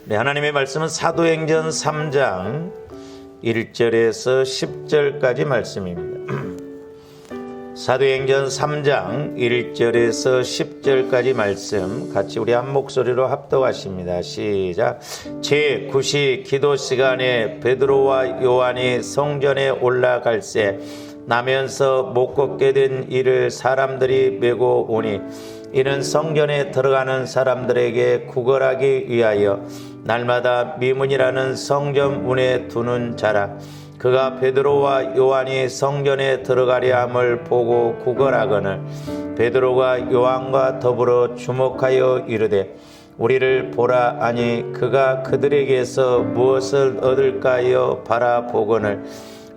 네, 하나님의 말씀은 사도행전 3장 1절에서 10절까지 말씀입니다. 사도행전 3장 1절에서 10절까지 말씀 같이 우리 한 목소리로 합독하십니다. 시작. 제9시 기도 시간에 베드로와 요한이 성전에 올라갈새 나면서 못 걷게 된 이를 사람들이 메고 오니 이는 성전에 들어가는 사람들에게 구걸하기 위하여 날마다 미문이라는 성전 문에 두는 자라. 그가 베드로와 요한이 성전에 들어가려 함을 보고 구걸하거늘 베드로가 요한과 더불어 주목하여 이르되 우리를 보라 하니 그가 그들에게서 무엇을 얻을까요 바라보거늘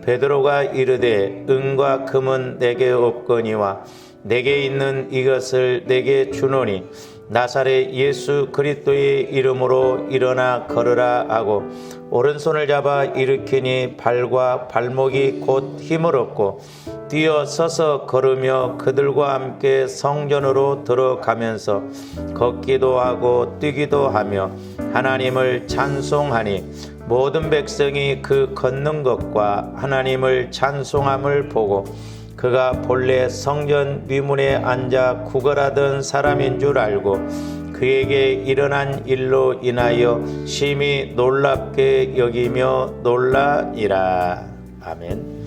베드로가 이르되 은과 금은 내게 없거니와 내게 있는 이것을 내게 주노니 나사렛 예수 그리스도의 이름으로 일어나 걸으라 하고 오른손을 잡아 일으키니 발과 발목이 곧 힘을 얻고 뛰어 서서 걸으며 그들과 함께 성전으로 들어가면서 걷기도 하고 뛰기도 하며 하나님을 찬송하니 모든 백성이 그 걷는 것과 하나님을 찬송함을 보고 그가 본래 성전 위문에 앉아 구걸하던 사람인 줄 알고 그에게 일어난 일로 인하여 심히 놀랍게 여기며 놀라니라. 아멘.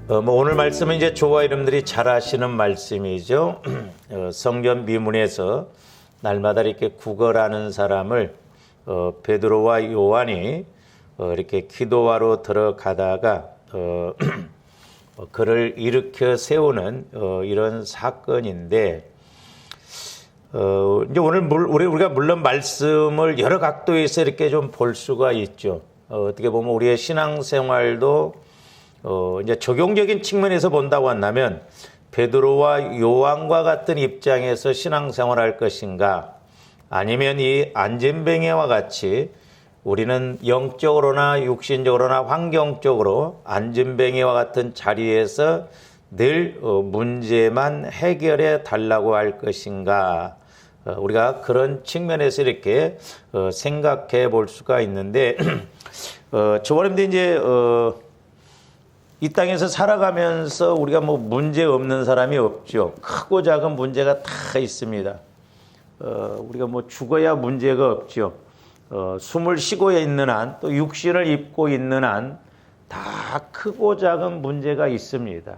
오늘 말씀은 이제 저와 여러분들이 잘 아시는 말씀이죠. 성전 미문에서 날마다 이렇게 구걸하는 사람을 베드로와 요한이 이렇게 기도하러 들어가다가 그를 일으켜 세우는 이런 사건인데 이제 오늘 우리가 물론 말씀을 여러 각도에서 이렇게 좀 볼 수가 있죠. 어떻게 보면 우리의 신앙생활도 이제 적용적인 측면에서 본다고 한다면 베드로와 요한과 같은 입장에서 신앙생활할 것인가 아니면 이 안진뱅이와 같이 우리는 영적으로나 육신적으로나 환경적으로 안진뱅이와 같은 자리에서 늘 문제만 해결해 달라고 할 것인가 우리가 그런 측면에서 이렇게 생각해 볼 수가 있는데 저번에 이제 이 땅에서 살아가면서 우리가 뭐 문제 없는 사람이 없죠. 크고 작은 문제가 다 있습니다. 우리가 뭐 죽어야 문제가 없죠. 숨을 쉬고 있는 한, 또 육신을 입고 있는 한, 다 크고 작은 문제가 있습니다.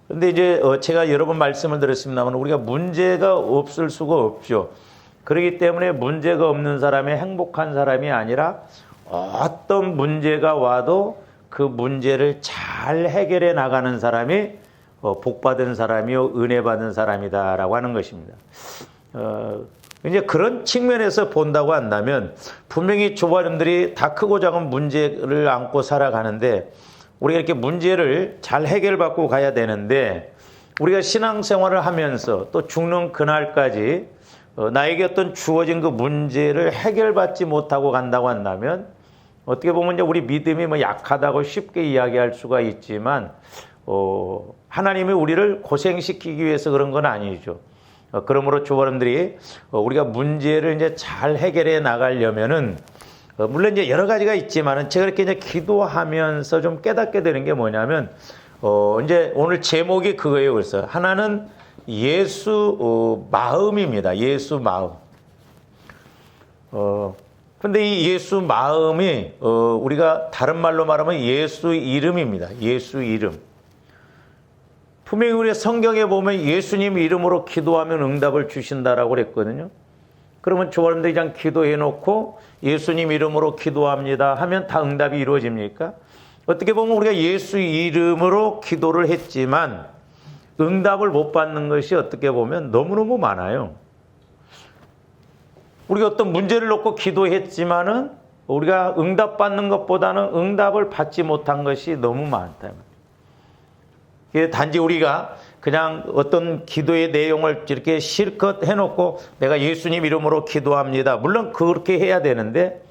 근데 이제 제가 여러 번 말씀을 드렸습니다만 우리가 문제가 없을 수가 없죠. 그렇기 때문에 문제가 없는 사람이 행복한 사람이 아니라 어떤 문제가 와도 그 문제를 잘 해결해 나가는 사람이 복받은 사람이요 은혜 받은 사람이다라고 하는 것입니다. 이제 그런 측면에서 본다고 한다면 분명히 조바님들이 다 크고 작은 문제를 안고 살아가는데 우리가 이렇게 문제를 잘 해결받고 가야 되는데 우리가 신앙생활을 하면서 또 죽는 그날까지 나에게 어떤 주어진 그 문제를 해결받지 못하고 간다고 한다면 어떻게 보면 이제 우리 믿음이 뭐 약하다고 쉽게 이야기할 수가 있지만 하나님이 우리를 고생시키기 위해서 그런 건 아니죠. 그러므로 조바님들이 우리가 문제를 이제 잘 해결해 나가려면은 물론 이제 여러 가지가 있지만은 제가 이렇게 이제 기도하면서 좀 깨닫게 되는 게 뭐냐면 이제 오늘 제목이 그거예요. 그래서 하나는 예수 마음입니다. 예수 마음. 근데 이 예수 마음이 우리가 다른 말로 말하면 예수 이름입니다. 예수 이름. 분명히 우리 성경에 보면 예수님 이름으로 기도하면 응답을 주신다라고 그랬거든요. 그러면 조원들이 그냥 기도해놓고 예수님 이름으로 기도합니다 하면 다 응답이 이루어집니까? 어떻게 보면 우리가 예수 이름으로 기도를 했지만 응답을 못 받는 것이 어떻게 보면 너무너무 많아요. 우리가 어떤 문제를 놓고 기도했지만은 우리가 응답받는 것보다는 응답을 받지 못한 것이 너무 많다. 단지 우리가 그냥 어떤 기도의 내용을 이렇게 실컷 해놓고 내가 예수님 이름으로 기도합니다. 물론 그렇게 해야 되는데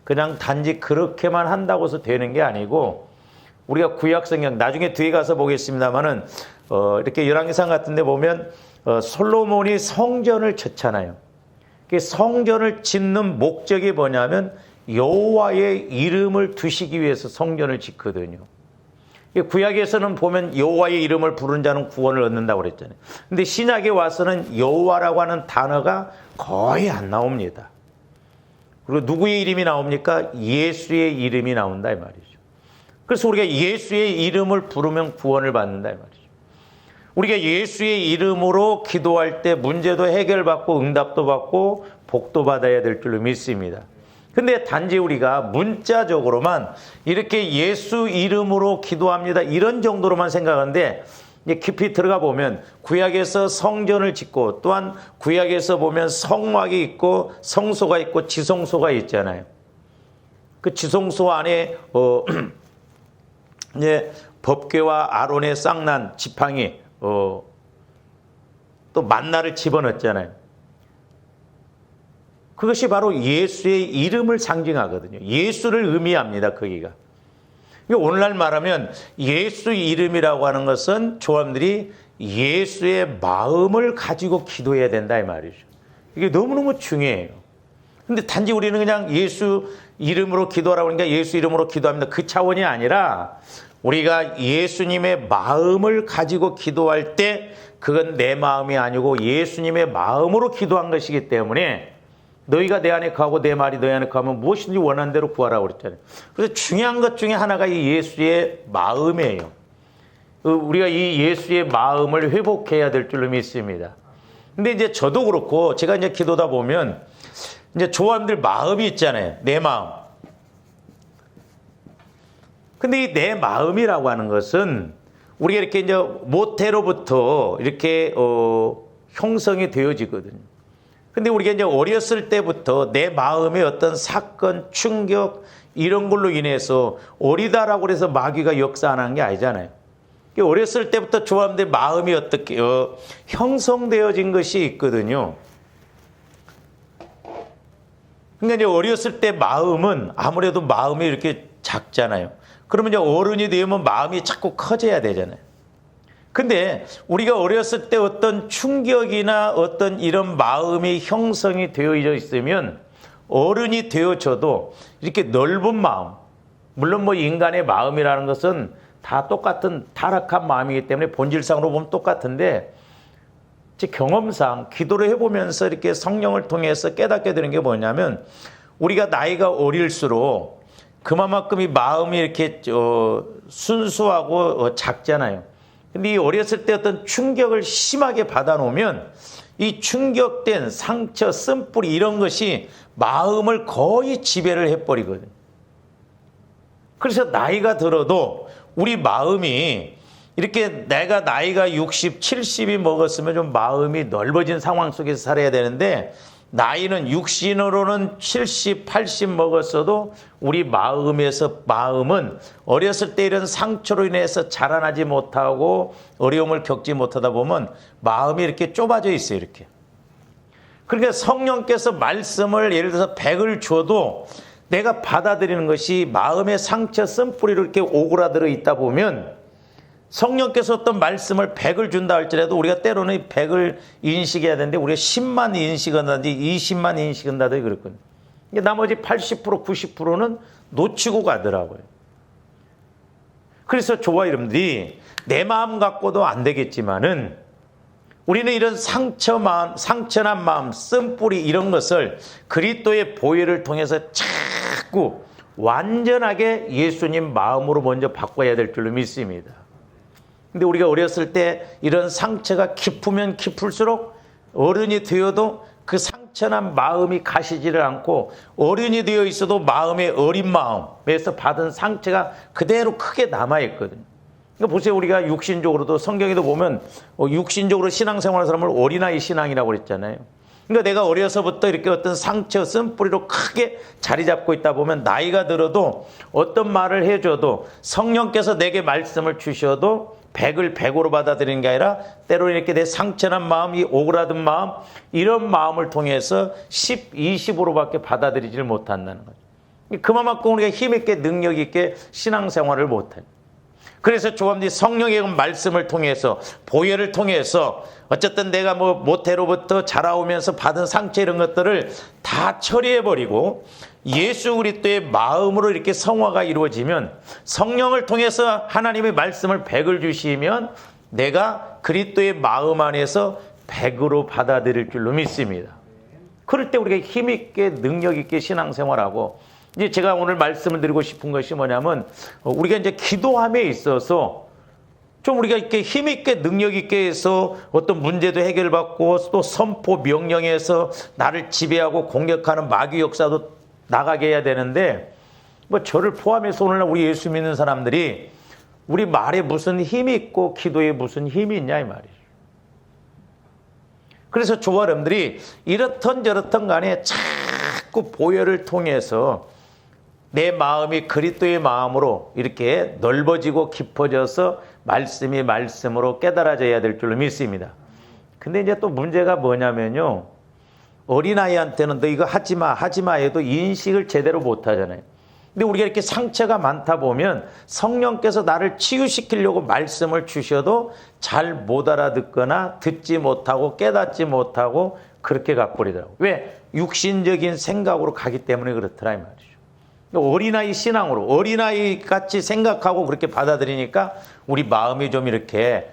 그냥 단지 그렇게만 한다고 해서 되는 게 아니고 우리가 구약성경 나중에 뒤에 가서 보겠습니다만은 이렇게 열왕기상 같은 데 보면 솔로몬이 성전을 짓잖아요. 그 성전을 짓는 목적이 뭐냐면 여호와의 이름을 두시기 위해서 성전을 짓거든요. 구약에서는 보면 여호와의 이름을 부르는 자는 구원을 얻는다고 그랬잖아요. 근데 신약에 와서는 여호와라고 하는 단어가 거의 안 나옵니다. 그리고 누구의 이름이 나옵니까? 예수의 이름이 나온다 이 말이죠. 그래서 우리가 예수의 이름을 부르면 구원을 받는다 이 말이죠. 우리가 예수의 이름으로 기도할 때 문제도 해결받고 응답도 받고 복도 받아야 될 줄로 믿습니다. 근데 단지 우리가 문자적으로만 이렇게 예수 이름으로 기도합니다 이런 정도로만 생각하는데 깊이 들어가 보면 구약에서 성전을 짓고 또한 구약에서 보면 성막이 있고 성소가 있고 지성소가 있잖아요. 그 지성소 안에 이제 법궤와 아론의 쌍난 지팡이 또 만나를 집어넣었잖아요. 그것이 바로 예수의 이름을 상징하거든요. 예수를 의미합니다. 거기가. 오늘날 말하면 예수 이름이라고 하는 것은 조합들이 예수의 마음을 가지고 기도해야 된다 이 말이죠. 이게 너무너무 중요해요. 근데 단지 우리는 그냥 예수 이름으로 기도하라고 하니까 예수 이름으로 기도합니다. 그 차원이 아니라 우리가 예수님의 마음을 가지고 기도할 때 그건 내 마음이 아니고 예수님의 마음으로 기도한 것이기 때문에 너희가 내 안에 거하고 내 말이 너희 안에 거하면 무엇인지 원하는 대로 구하라고 그랬잖아요. 그래서 중요한 것 중에 하나가 이 예수의 마음이에요. 우리가 이 예수의 마음을 회복해야 될 줄로 믿습니다. 근데 이제 저도 그렇고 제가 이제 기도다 보면 이제 조합들 마음이 있잖아요. 내 마음. 근데 이 내 마음이라고 하는 것은 우리가 이렇게 이제 모태로부터 이렇게 형성이 되어지거든요. 근데 우리가 이제 어렸을 때부터 내 마음에 어떤 사건, 충격 이런 걸로 인해서 어리다라고 해서 마귀가 역사하는 게 아니잖아요. 어렸을 때부터 조합들 마음이 어떻게 형성되어진 것이 있거든요. 그러니까 이제 어렸을 때 마음은 아무래도 마음이 이렇게 작잖아요. 그러면 이제 어른이 되면 마음이 자꾸 커져야 되잖아요. 근데 우리가 어렸을 때 어떤 충격이나 어떤 이런 마음이 형성이 되어져 있으면 어른이 되어져도 이렇게 넓은 마음, 물론 뭐 인간의 마음이라는 것은 다 똑같은 타락한 마음이기 때문에 본질상으로 보면 똑같은데 제 경험상 기도를 해보면서 이렇게 성령을 통해서 깨닫게 되는 게 뭐냐면 우리가 나이가 어릴수록 그만큼 이 마음이 이렇게 순수하고 작잖아요. 근데 이 어렸을 때 어떤 충격을 심하게 받아놓으면 이 충격된 상처, 쓴뿌리 이런 것이 마음을 거의 지배를 해버리거든요. 그래서 나이가 들어도 우리 마음이 이렇게 내가 나이가 60, 70이 먹었으면 좀 마음이 넓어진 상황 속에서 살아야 되는데 나이는 육신으로는 70, 80 먹었어도 우리 마음은 어렸을 때 이런 상처로 인해서 자라나지 못하고 어려움을 겪지 못하다 보면 마음이 이렇게 좁아져 있어요. 이렇게. 그러니까 성령께서 말씀을 예를 들어서 100을 줘도 내가 받아들이는 것이 마음의 상처 쓴뿌리로 이렇게 오그라들어 있다 보면 성령께서 어떤 말씀을 100을 준다 할지라도 우리가 때로는 100을 인식해야 되는데 우리가 10만 인식한다든지 20만 인식한다든지 그렇거든요. 나머지 80%, 90%는 놓치고 가더라고요. 그래서 저와 여러분들이 내 마음 갖고도 안 되겠지만은 우리는 이런 상처난 마음, 쓴뿌리 이런 것을 그리스도의 보혈을 통해서 자꾸 완전하게 예수님 마음으로 먼저 바꿔야 될 줄로 믿습니다. 근데 우리가 어렸을 때 이런 상처가 깊으면 깊을수록 어른이 되어도 그 상처난 마음이 가시지를 않고 어른이 되어 있어도 마음의 어린 마음에서 받은 상처가 그대로 크게 남아있거든요. 그러니까 보세요. 우리가 육신적으로도 성경에도 보면 육신적으로 신앙생활하는 사람을 어린아이 신앙이라고 그랬잖아요. 그러니까 내가 어려서부터 이렇게 어떤 상처 쓴뿌리로 크게 자리 잡고 있다 보면 나이가 들어도 어떤 말을 해줘도 성령께서 내게 말씀을 주셔도 100을 100으로 받아들이는 게 아니라 때로는 이렇게 내 상처난 마음, 이 오그라든 마음 이런 마음을 통해서 10, 20으로밖에 받아들이지를 못한다는 거죠. 그만큼 우리가 힘있게 능력 있게 신앙생활을 못해요. 그래서 조합니 성령의 말씀을 통해서 보혈을 통해서 어쨌든 내가 뭐 모태로부터 자라오면서 받은 상처 이런 것들을 다 처리해버리고 예수 그리스도의 마음으로 이렇게 성화가 이루어지면 성령을 통해서 하나님의 말씀을 100을 주시면 내가 그리스도의 마음 안에서 100으로 받아들일 줄로 믿습니다. 그럴 때 우리가 힘있게 능력있게 신앙생활하고 이제 제가 오늘 말씀을 드리고 싶은 것이 뭐냐면 우리가 이제 기도함에 있어서 좀 우리가 이렇게 힘있게 능력있게 해서 어떤 문제도 해결받고 또 선포 명령해서 나를 지배하고 공격하는 마귀 역사도 나가게 해야 되는데 뭐 저를 포함해서 오늘날 우리 예수 믿는 사람들이 우리 말에 무슨 힘이 있고 기도에 무슨 힘이 있냐 이 말이죠. 그래서 저와 여러분들이 이렇든 저렇든 간에 자꾸 보혈을 통해서 내 마음이 그리스도의 마음으로 이렇게 넓어지고 깊어져서 말씀이 말씀으로 깨달아져야 될 줄로 믿습니다. 근데 이제 또 문제가 뭐냐면요. 어린아이한테는 너 이거 하지 마 해도 인식을 제대로 못 하잖아요. 근데 우리가 이렇게 상처가 많다 보면 성령께서 나를 치유시키려고 말씀을 주셔도 잘 못 알아듣거나 듣지 못하고 깨닫지 못하고 그렇게 가버리더라고요. 왜? 육신적인 생각으로 가기 때문에 그렇더라 이 말이죠. 어린아이 신앙으로 어린아이 같이 생각하고 그렇게 받아들이니까 우리 마음이 좀 이렇게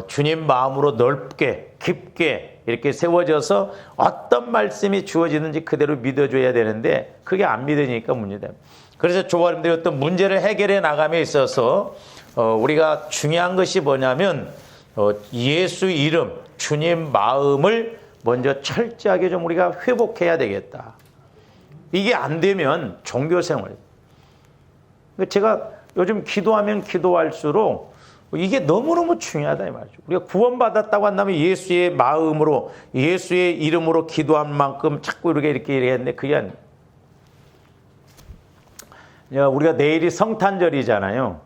주님 마음으로 넓게 깊게 이렇게 세워져서 어떤 말씀이 주어지는지 그대로 믿어줘야 되는데 그게 안 믿으니까 문제다. 그래서 조화님들이 어떤 문제를 해결해 나감에 있어서 우리가 중요한 것이 뭐냐면 예수 이름 주님 마음을 먼저 철저하게 좀 우리가 회복해야 되겠다. 이게 안 되면 종교생활. 제가 요즘 기도하면 기도할수록 이게 너무너무 중요하다 이 말이죠. 우리가 구원받았다고 한다면 예수의 마음으로 예수의 이름으로 기도한 만큼 자꾸 이렇게 했는데 그게 아니에요. 우리가 내일이 성탄절이잖아요.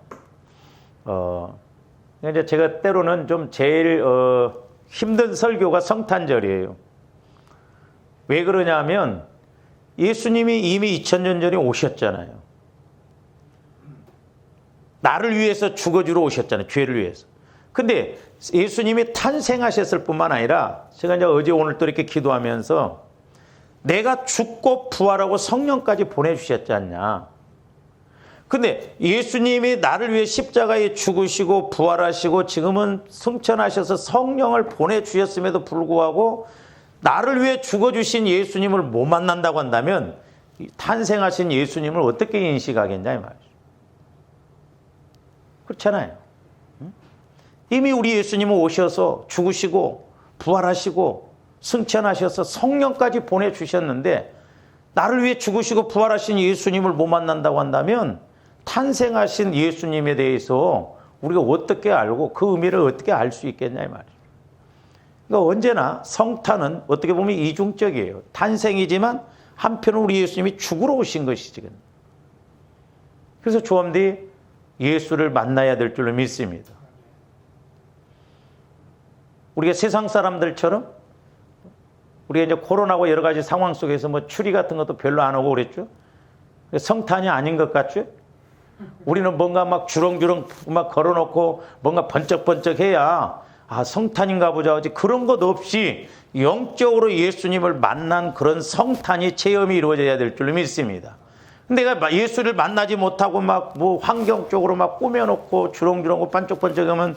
이제 제가 때로는 좀 제일 힘든 설교가 성탄절이에요. 왜 그러냐면 예수님이 이미 2000년 전에 오셨잖아요. 나를 위해서 죽어주러 오셨잖아요. 죄를 위해서. 근데 예수님이 탄생하셨을 뿐만 아니라 제가 이제 어제 오늘 또 이렇게 기도하면서 내가 죽고 부활하고 성령까지 보내주셨지 않냐. 근데 예수님이 나를 위해 십자가에 죽으시고 부활하시고 지금은 승천하셔서 성령을 보내주셨음에도 불구하고 나를 위해 죽어주신 예수님을 못 만난다고 한다면 탄생하신 예수님을 어떻게 인식하겠냐 이 말이죠. 그렇잖아요. 이미 우리 예수님은 오셔서 죽으시고 부활하시고 승천하셔서 성령까지 보내주셨는데 나를 위해 죽으시고 부활하신 예수님을 못 만난다고 한다면 탄생하신 예수님에 대해서 우리가 어떻게 알고 그 의미를 어떻게 알 수 있겠냐 이 말이죠. 그러니까 언제나 성탄은 어떻게 보면 이중적이에요. 탄생이지만 한편으로 우리 예수님이 죽으러 오신 것이지. 그래서 조함들이 예수를 만나야 될 줄로 믿습니다. 우리가 세상 사람들처럼 우리가 이제 코로나고 여러 가지 상황 속에서 뭐 추리 같은 것도 별로 안 하고 그랬죠. 성탄이 아닌 것 같죠. 우리는 뭔가 막 주렁주렁 막 걸어놓고 뭔가 번쩍번쩍 해야 성탄인가 보자 하지. 그런 것 없이 영적으로 예수님을 만난 그런 성탄이 체험이 이루어져야 될 줄로 믿습니다. 내가 예수를 만나지 못하고 막 뭐 환경적으로 막 꾸며놓고 주렁주렁 반짝반짝하면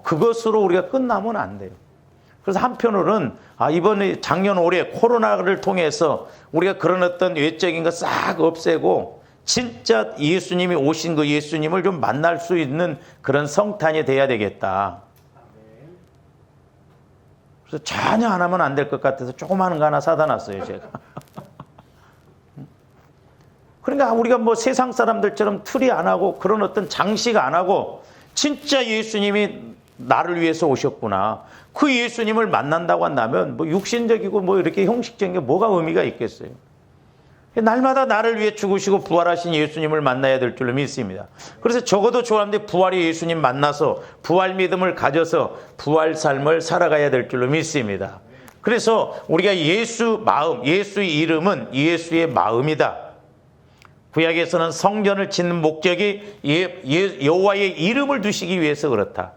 그것으로 우리가 끝나면 안 돼요. 그래서 한편으로는 이번에 작년 올해 코로나를 통해서 우리가 그런 어떤 외적인 거 싹 없애고 진짜 예수님이 오신 그 예수님을 좀 만날 수 있는 그런 성탄이 돼야 되겠다. 그래서 전혀 안 하면 안 될 것 같아서 조그마한 거 하나 사다 놨어요, 제가. 그러니까 우리가 뭐 세상 사람들처럼 틀이 안 하고 그런 어떤 장식 안 하고 진짜 예수님이 나를 위해서 오셨구나. 그 예수님을 만난다고 한다면 뭐 육신적이고 뭐 이렇게 형식적인 게 뭐가 의미가 있겠어요. 날마다 나를 위해 죽으시고 부활하신 예수님을 만나야 될 줄로 믿습니다. 그래서 적어도 좋아하는데 부활의 예수님 만나서 부활 믿음을 가져서 부활 삶을 살아가야 될 줄로 믿습니다. 그래서 우리가 예수 마음, 예수의 이름은 예수의 마음이다. 구약에서는 성전을 짓는 목적이 여호와의 이름을 두시기 위해서 그렇다.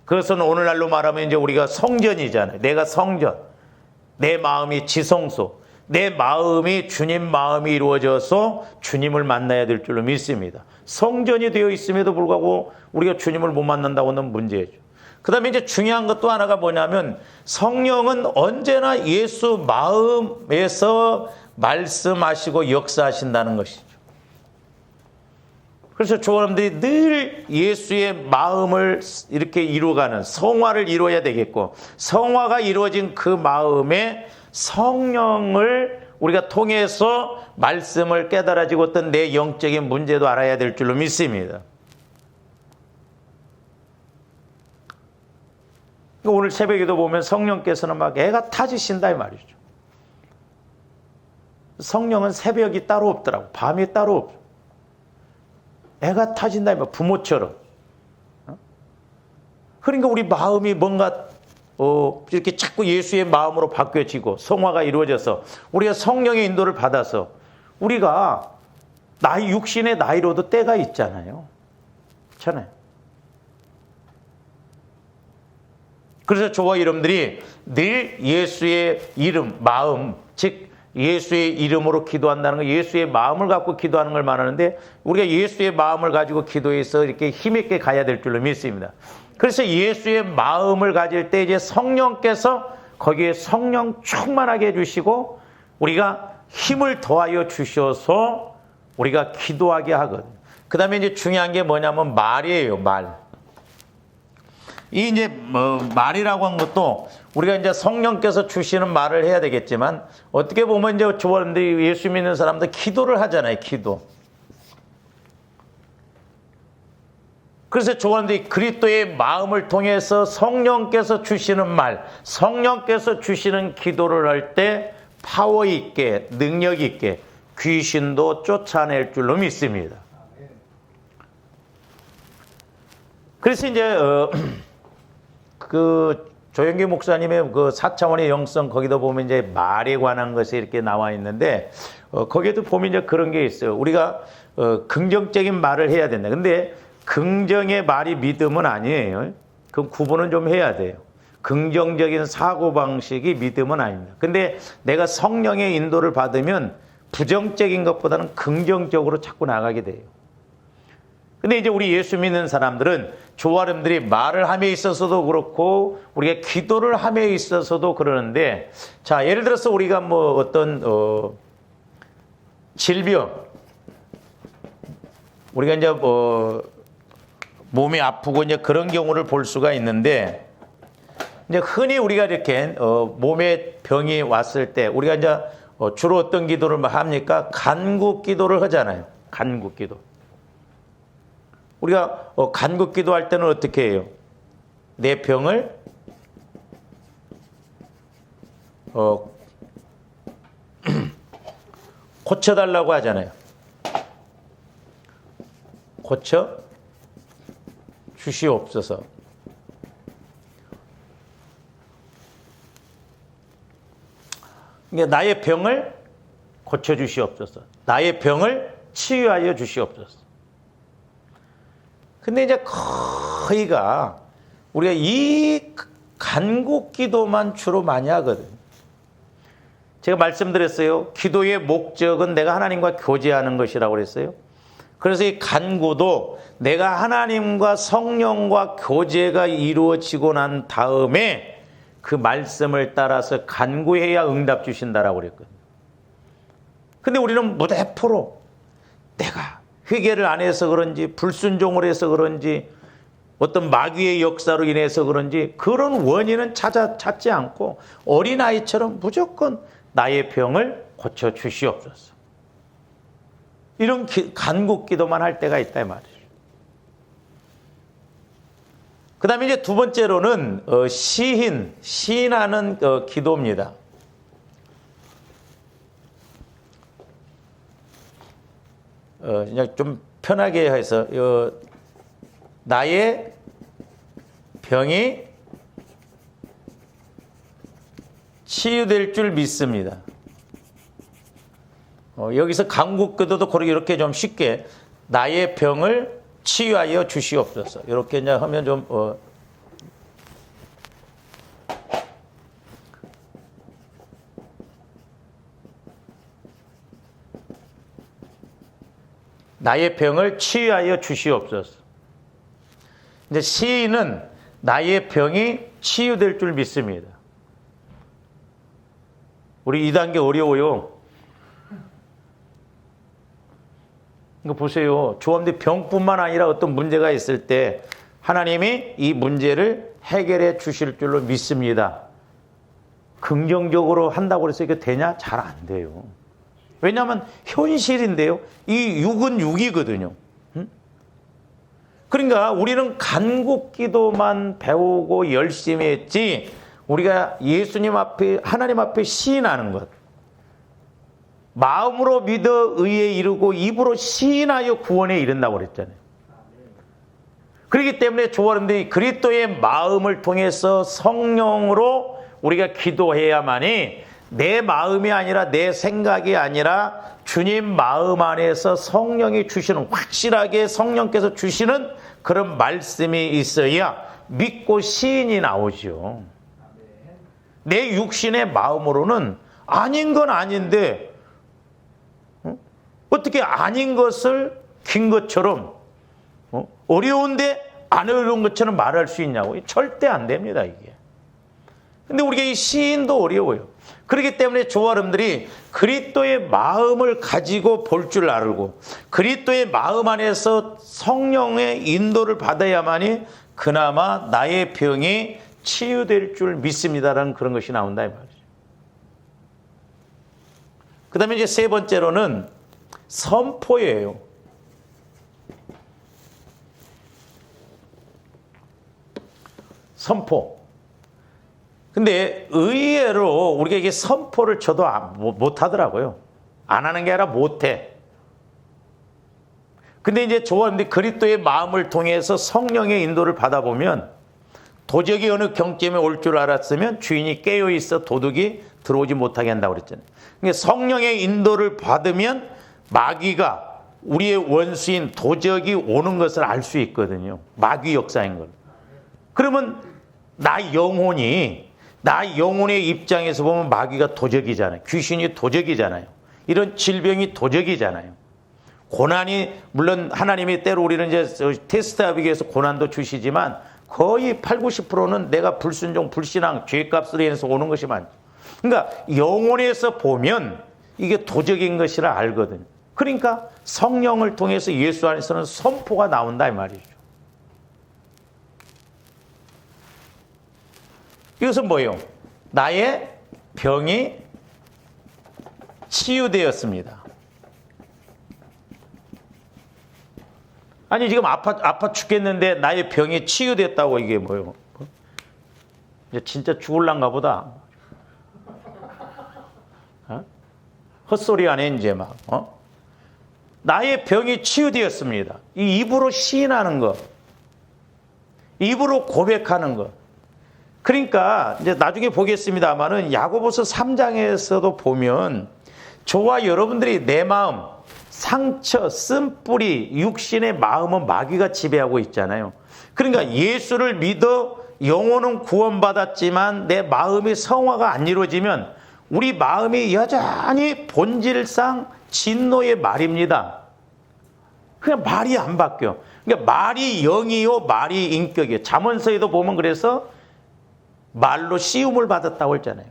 그것은 오늘날로 말하면 이제 우리가 성전이잖아요. 내가 성전, 내 마음이 지성소, 내 마음이 주님 마음이 이루어져서 주님을 만나야 될 줄로 믿습니다. 성전이 되어 있음에도 불구하고 우리가 주님을 못 만난다고는 문제죠. 그 다음에 이제 중요한 것도 하나가 뭐냐면 성령은 언제나 예수 마음에서 말씀하시고 역사하신다는 것이죠. 그래서 조원님들이 늘 예수의 마음을 이렇게 이루어가는 성화를 이루어야 되겠고, 성화가 이루어진 그 마음에 성령을 우리가 통해서 말씀을 깨달아지고 어떤 내 영적인 문제도 알아야 될 줄로 믿습니다. 오늘 새벽에도 보면 성령께서는 막 애가 타지신다 이 말이죠. 성령은 새벽이 따로 없더라고. 밤이 따로 없어. 애가 타진다 이 말, 부모처럼. 그러니까 우리 마음이 뭔가 이렇게 자꾸 예수의 마음으로 바뀌어지고 성화가 이루어져서 우리가 성령의 인도를 받아서 우리가 육신의 나이로도 때가 있잖아요. 그렇잖아요. 그래서 저와 여러분들이 늘 예수의 이름, 마음, 즉 예수의 이름으로 기도한다는 거, 예수의 마음을 갖고 기도하는 걸 말하는데 우리가 예수의 마음을 가지고 기도해서 이렇게 힘있게 가야 될 줄로 믿습니다. 그래서 예수의 마음을 가질 때 이제 성령께서 거기에 성령 충만하게 해주시고 우리가 힘을 더하여 주셔서 우리가 기도하게 하거든요. 그 다음에 이제 중요한 게 뭐냐면 말이에요, 말. 이 이제 말이라고 한 것도 우리가 이제 성령께서 주시는 말을 해야 되겠지만 어떻게 보면 이제 조원들이 예수 믿는 사람들 기도를 하잖아요, 기도. 그래서 조원들이 그리스도의 마음을 통해서 성령께서 주시는 말, 성령께서 주시는 기도를 할 때 파워 있게, 능력 있게 귀신도 쫓아낼 줄로 믿습니다. 그래서 이제 그 조영기 목사님의 그 4차원의 영성 거기다 보면 이제 말에 관한 것이 이렇게 나와 있는데 거기에도 보면 이제 그런 게 있어요. 우리가 긍정적인 말을 해야 된다. 근데 긍정의 말이 믿음은 아니에요. 그 구분은 좀 해야 돼요. 긍정적인 사고방식이 믿음은 아닙니다. 근데 내가 성령의 인도를 받으면 부정적인 것보다는 긍정적으로 자꾸 나가게 돼요. 근데 이제 우리 예수 믿는 사람들은 조아름들이 말을 함에 있어서도 그렇고 우리가 기도를 함에 있어서도 그러는데, 자 예를 들어서 우리가 뭐 어떤 질병, 우리가 이제 몸이 아프고 이제 그런 경우를 볼 수가 있는데, 이제 흔히 우리가 이렇게 몸에 병이 왔을 때 우리가 이제 주로 어떤 기도를 합니까? 간구 기도를 하잖아요. 간구 기도. 우리가 간구 기도할 때는 어떻게 해요? 내 병을 고쳐달라고 하잖아요. 고쳐 주시옵소서. 그러니까 나의 병을 고쳐 주시옵소서. 나의 병을 치유하여 주시옵소서. 근데 이제 거의가 우리가 이 간구 기도만 주로 많이 하거든요. 제가 말씀드렸어요. 기도의 목적은 내가 하나님과 교제하는 것이라고 그랬어요. 그래서 이 간구도 내가 하나님과 성령과 교제가 이루어지고 난 다음에 그 말씀을 따라서 간구해야 응답 주신다라고 그랬거든요. 근데 우리는 무대포로 내가 회개를 안 해서 그런지 불순종을 해서 그런지 어떤 마귀의 역사로 인해서 그런지 그런 원인은 찾지 않고 어린아이처럼 무조건 나의 병을 고쳐 주시옵소서. 이런 간구 기도만 할 때가 있다 이 말이에요. 그 다음에 이제 두 번째로는 시인하는 기도입니다. 그냥 좀 편하게 해서 나의 병이 치유될 줄 믿습니다. 여기서 강국기도도 이렇게 좀 쉽게 나의 병을 치유하여 주시옵소서. 이렇게 이제 하면 좀 나의 병을 치유하여 주시옵소서. 이제 시인은 나의 병이 치유될 줄 믿습니다. 우리 2단계 어려워요. 이거 보세요. 조합대 병뿐만 아니라 어떤 문제가 있을 때 하나님이 이 문제를 해결해 주실 줄로 믿습니다. 긍정적으로 한다고 해서 이게 되냐? 잘 안 돼요. 왜냐하면 현실인데요. 이 육은 육이거든요. 그러니까 우리는 간국기도만 배우고 열심히 했지 우리가 예수님 앞에 하나님 앞에 시인하는 것, 마음으로 믿어 의에 이르고 입으로 시인하여 구원에 이른다고 그랬잖아요. 그렇기 때문에 조아름들이 그리스도의 마음을 통해서 성령으로 우리가 기도해야만이 내 마음이 아니라 내 생각이 아니라 주님 마음 안에서 성령이 주시는, 확실하게 성령께서 주시는 그런 말씀이 있어야 믿고 시인이 나오죠. 내 육신의 마음으로는 아닌 건 아닌데 어떻게 아닌 것을 긴 것처럼 어려운데 안 어려운 것처럼 말할 수 있냐고. 절대 안 됩니다, 이게. 근데 우리가 이 시인도 어려워요. 그렇기 때문에 조아름들이 그리스도의 마음을 가지고 볼 줄 알고 그리스도의 마음 안에서 성령의 인도를 받아야만이 그나마 나의 병이 치유될 줄 믿습니다라는 그런 것이 나온다 이 말이죠. 그 다음에 이제 세 번째로는 선포예요. 선포. 근데 의외로 우리가 이게 선포를 저도 못 하더라고요. 안 하는 게 아니라 못 해. 근데 이제 좋았는데 그리스도의 마음을 통해서 성령의 인도를 받아보면 도적이 어느 경점에 올 줄 알았으면 주인이 깨어 있어 도둑이 들어오지 못하게 한다고 그랬잖아요. 그러니까 성령의 인도를 받으면 마귀가 우리의 원수인 도적이 오는 것을 알 수 있거든요. 마귀 역사인 걸. 그러면 나 영혼의 입장에서 보면 마귀가 도적이잖아요. 귀신이 도적이잖아요. 이런 질병이 도적이잖아요. 고난이 물론 하나님이 때로 우리는 이제 테스트하기 위해서 고난도 주시지만 거의 80-90%는 내가 불순종, 불신앙, 죄값으로 인해서 오는 것이 많죠. 그러니까 영혼에서 보면 이게 도적인 것이라 알거든요. 그러니까 성령을 통해서 예수 안에서는 선포가 나온다 이 말이죠. 이것은 뭐예요? 나의 병이 치유되었습니다. 아니 지금 아파 죽겠는데 나의 병이 치유됐다고 이게 뭐예요? 이제 진짜 죽을란가 보다. 헛소리 안 해 이제 막. 나의 병이 치유되었습니다. 이 입으로 시인하는 것, 입으로 고백하는 것. 그러니까 이제 나중에 보겠습니다만은 야고보서 3장에서도 보면 저와 여러분들이 내 마음, 상처, 쓴뿌리, 육신의 마음은 마귀가 지배하고 있잖아요. 그러니까 예수를 믿어 영혼은 구원받았지만 내 마음이 성화가 안 이루어지면 우리 마음이 여전히 본질상 진노의 말입니다. 그냥 말이 안 바뀌어. 그러니까 말이 영이요, 말이 인격이에요. 잠언서에도 보면 그래서 말로 씌움을 받았다고 했잖아요.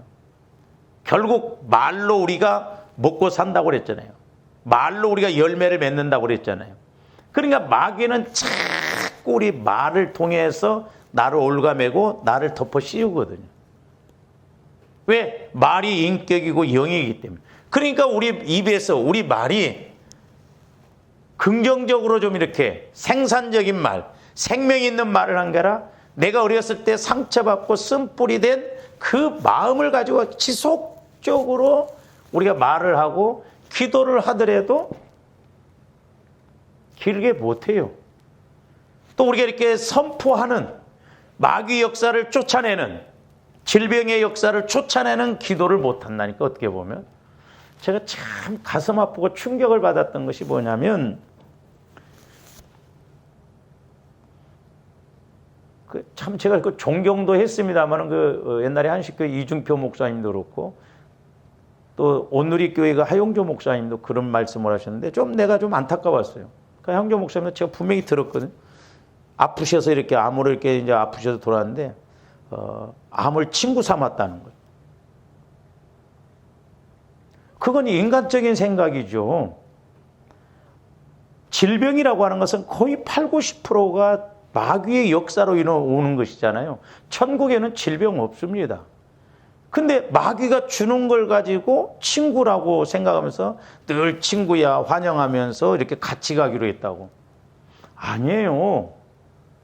결국 말로 우리가 먹고 산다고 그랬잖아요. 말로 우리가 열매를 맺는다고 그랬잖아요. 그러니까 마귀는 자꾸 우리 말을 통해서 나를 올가매고 나를 덮어 씌우거든요. 왜? 말이 인격이고 영이기 때문에. 그러니까 우리 입에서 우리 말이 긍정적으로 좀 이렇게 생산적인 말, 생명 있는 말을 한 게라 내가 어렸을 때 상처받고 쓴뿌리 된 그 마음을 가지고 지속적으로 우리가 말을 하고 기도를 하더라도 길게 못해요. 또 우리가 이렇게 선포하는 마귀 역사를 쫓아내는 질병의 역사를 쫓아내는 기도를 못한다니까 어떻게 보면. 제가 참 가슴 아프고 충격을 받았던 것이 뭐냐면 참 제가 그 존경도 했습니다만은 옛날에 한식 이중표 목사님도 그렇고 또 온누리 교회가 하용조 목사님도 그런 말씀을 하셨는데 좀 내가 좀 안타까웠어요. 그 하용조 목사님도 제가 분명히 들었거든요. 아프셔서 이렇게 암으로 이렇게 이제 아프셔서 돌아왔는데 암을 친구 삼았다는 거예요. 그건 인간적인 생각이죠. 질병이라고 하는 것은 거의 8, 90%가 마귀의 역사로 오는 것이잖아요. 천국에는 질병 없습니다. 근데 마귀가 주는 걸 가지고 친구라고 생각하면서 늘 친구야 환영하면서 이렇게 같이 가기로 했다고. 아니에요.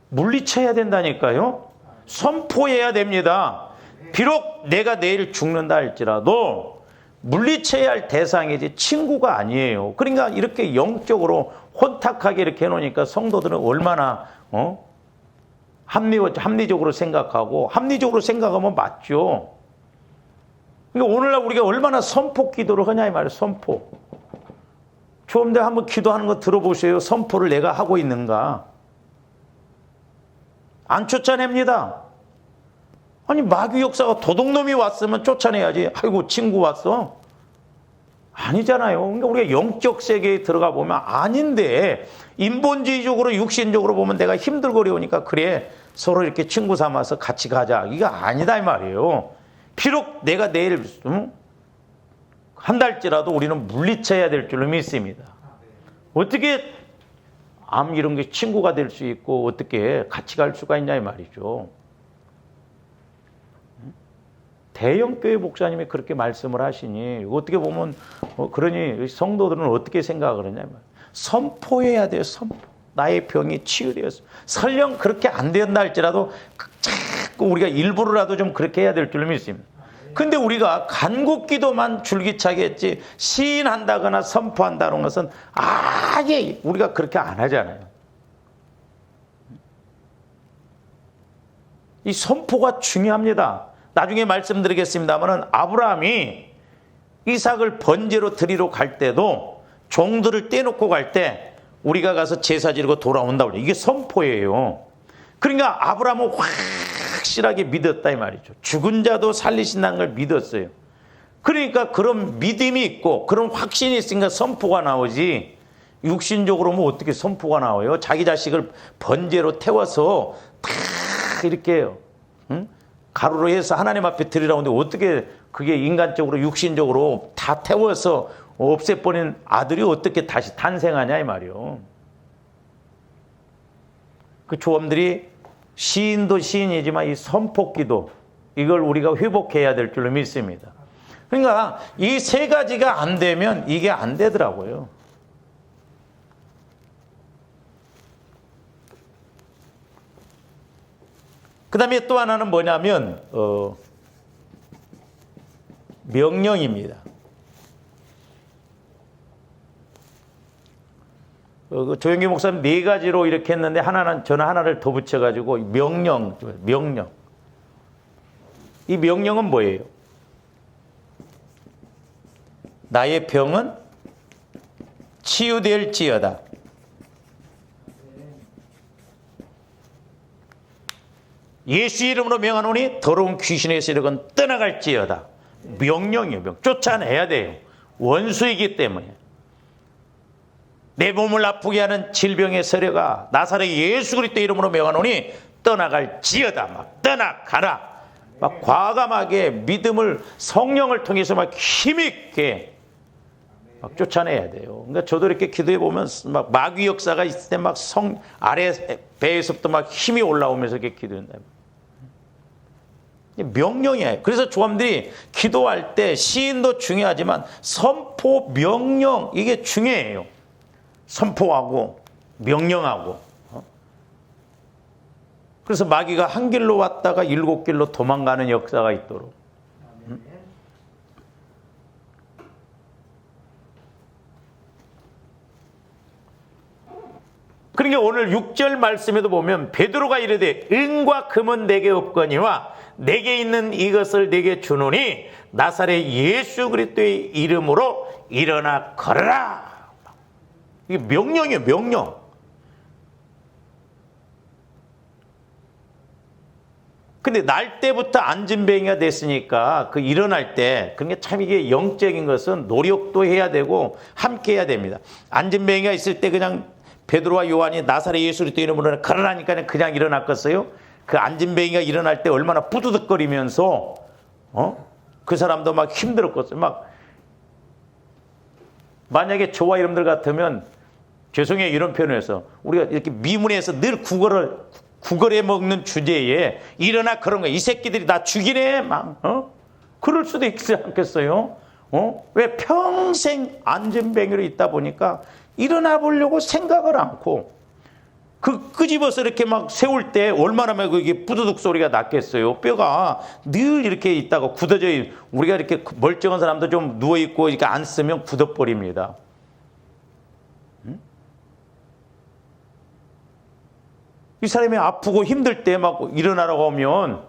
물리쳐야 된다니까요. 선포해야 됩니다. 비록 내가 내일 죽는다 할지라도 물리쳐야 할 대상이지 친구가 아니에요. 그러니까 이렇게 영적으로 혼탁하게 이렇게 해놓으니까 성도들은 얼마나 합리적으로 생각하고 합리적으로 생각하면 맞죠. 그러니까 오늘날 우리가 얼마나 선포 기도를 하냐 이 말이에요. 선포. 좀 더 한번 기도하는 거 들어보세요. 선포를 내가 하고 있는가. 안 쫓아냅니다. 아니 마귀 역사가 도둑놈이 왔으면 쫓아내야지. 아이고 친구 왔어. 아니잖아요. 그러니까 우리가 영적 세계에 들어가 보면 아닌데 인본주의적으로 육신적으로 보면 내가 힘들거리우니까 그래 서로 이렇게 친구 삼아서 같이 가자. 이거 아니다 이 말이에요. 비록 내가 내일 한달째라도 우리는 물리쳐야 될 줄로 믿습니다. 어떻게 암 이런 게 친구가 될 수 있고 어떻게 같이 갈 수가 있냐 이 말이죠. 대형교회 목사님이 그렇게 말씀을 하시니 어떻게 보면 그러니 성도들은 어떻게 생각을 하냐 선포해야 돼요. 선포. 나의 병이 치유되었어. 설령 그렇게 안 된다 할지라도 자꾸 우리가 일부러라도 좀 그렇게 해야 될 줄로 믿습니다. 근데 우리가 간곡기도만 줄기차게 했지 시인한다거나 선포한다는 것은 아예 우리가 그렇게 안 하잖아요. 이 선포가 중요합니다. 나중에 말씀드리겠습니다만 아브라함이 이삭을 번제로 드리러 갈 때도 종들을 떼놓고 갈 때 우리가 가서 제사 지르고 돌아온다고 이게 선포예요. 그러니까 아브라함은 확실하게 믿었다 이 말이죠. 죽은 자도 살리신다는 걸 믿었어요. 그러니까 그런 믿음이 있고 그런 확신이 있으니까 선포가 나오지 육신적으로 뭐 어떻게 선포가 나와요. 자기 자식을 번제로 태워서 다 이렇게 가루로 해서 하나님 앞에 드리라고 하는데 어떻게 그게 인간적으로 육신적으로 다 태워서 없애버린 아들이 어떻게 다시 탄생하냐 이 말이요. 그 조언들이 시인도 시인이지만 이 선포기도 이걸 우리가 회복해야 될 줄로 믿습니다. 그러니까 이 세 가지가 안 되면 이게 안 되더라고요. 그 다음에 또 하나는 뭐냐면 명령입니다. 조영기 목사님 네 가지로 이렇게 했는데 저는 하나를 더 붙여가지고 명령. 이 명령은 뭐예요? 나의 병은 치유될지어다. 예수 이름으로 명하노니 더러운 귀신의 세력은 떠나갈지어다. 명령이에요. 쫓아내야 돼요. 원수이기 때문에. 내 몸을 아프게 하는 질병의 세력아 나사렛 예수 그리스도 이름으로 명하노니 떠나갈지어다. 막 떠나가라. 막 과감하게 믿음을 성령을 통해서 막 힘있게 막 쫓아내야 돼요. 그러니까 저도 이렇게 기도해 보면 막 마귀 역사가 있을 때 막 아래 배에서부터 막 힘이 올라오면서 이렇게 기도한다. 명령이에요. 그래서 조함들이 기도할 때 시인도 중요하지만 선포, 명령 이게 중요해요. 선포하고 명령하고. 그래서 마귀가 한 길로 왔다가 7길로 도망가는 역사가 있도록. 그러니까 오늘 6절 말씀에도 보면 베드로가 이르되 은과 금은 내게 없거니와 내게 있는 이것을 내게 주노니 나사렛 예수 그리스도의 이름으로 일어나 걸어라. 이게 명령이에요, 명령. 근데 날 때부터 안진뱅이가 됐으니까 그 일어날 때, 그러니까 참 이게 영적인 것은 노력도 해야 되고 함께 해야 됩니다. 안진뱅이가 있을 때 그냥 베드로와 요한이 나사렛 예수 그리스도 이름으로 걸어라니까 그냥 일어났겠어요? 그 안진뱅이가 일어날 때 얼마나 뿌드득거리면서 그 사람도 막 힘들었겠어요. 막 만약에 저와 여러분들 같으면, 죄송해요 이런 표현을 해서, 우리가 이렇게 미문에서 늘 구걸해 먹는 주제에 일어나 그런 거야. 이 새끼들이 나 죽이네 막 그럴 수도 있지 않겠어요? 왜 평생 안진뱅이로 있다 보니까 일어나 보려고 생각을 않고, 그 끄집어서 이렇게 막 세울 때 얼마나 막 이게 뿌드득 소리가 났겠어요. 뼈가 늘 이렇게 있다가 굳어져. 우리가 이렇게 멀쩡한 사람도 좀 누워 있고 이렇게 안 쓰면 굳어버립니다. 이 사람이 아프고 힘들 때 막 일어나라고 하면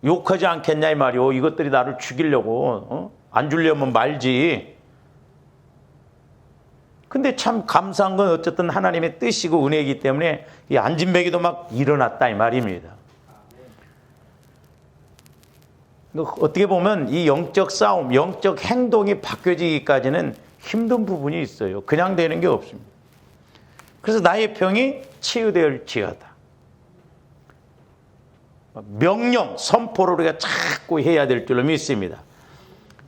욕하지 않겠냐 이 말이오. 이것들이 나를 죽이려고 안 주려면 말지. 근데 참 감사한 건 어쨌든 하나님의 뜻이고 은혜이기 때문에 이 안진뱅이도 막 일어났다 이 말입니다. 어떻게 보면 이 영적 싸움, 영적 행동이 바뀌어지기까지는 힘든 부분이 있어요. 그냥 되는 게 없습니다. 그래서 나의 병이 치유될지어다. 명령, 선포를 우리가 자꾸 해야 될 줄로 믿습니다.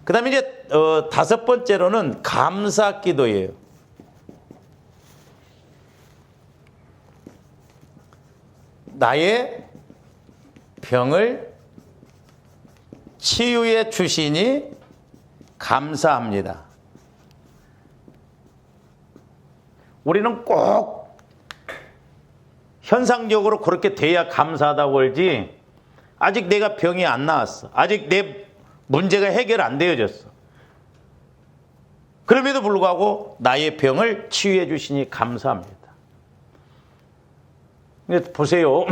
그 다음에 이제 다섯 번째로는 감사 기도예요. 나의 병을 치유해 주시니 감사합니다. 우리는 꼭 현상적으로 그렇게 돼야 감사하다고 하지, 아직 내가 병이 안 나았어. 아직 내 문제가 해결 안 되어졌어. 그럼에도 불구하고 나의 병을 치유해 주시니 감사합니다. 보세요.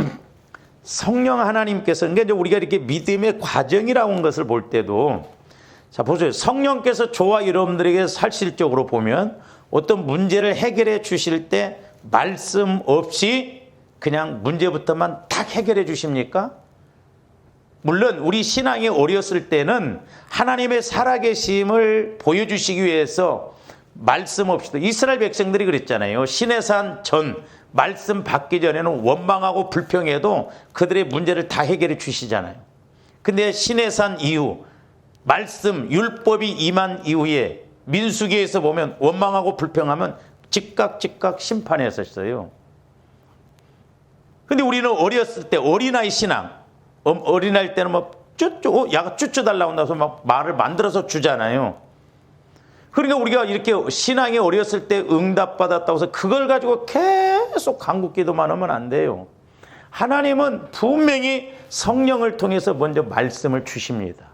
성령 하나님께서, 그러니까 우리가 이렇게 믿음의 과정이라고 하는 것을 볼 때도, 자, 보세요. 성령께서 저와 여러분들에게 실질적으로 보면 어떤 문제를 해결해 주실 때 말씀 없이 그냥 문제부터만 딱 해결해 주십니까? 물론 우리 신앙이 어렸을 때는 하나님의 살아계심을 보여주시기 위해서 말씀 없이도, 이스라엘 백성들이 그랬잖아요. 시내산 전 말씀 받기 전에는 원망하고 불평해도 그들의 문제를 다 해결해 주시잖아요. 근데 시내산 이후 말씀 율법이 임한 이후에 민수기에서 보면 원망하고 불평하면 즉각 심판했었어요. 근데 우리는 어렸을 때 어린아이 신앙, 어린아이 때는 뭐 야가 쭈쭈 달라고 나서 막 말을 만들어서 주잖아요. 그러니까 우리가 이렇게 신앙이 어렸을 때 응답받았다고 해서 그걸 가지고 계속 간구기도만 하면 안 돼요. 하나님은 분명히 성령을 통해서 먼저 말씀을 주십니다.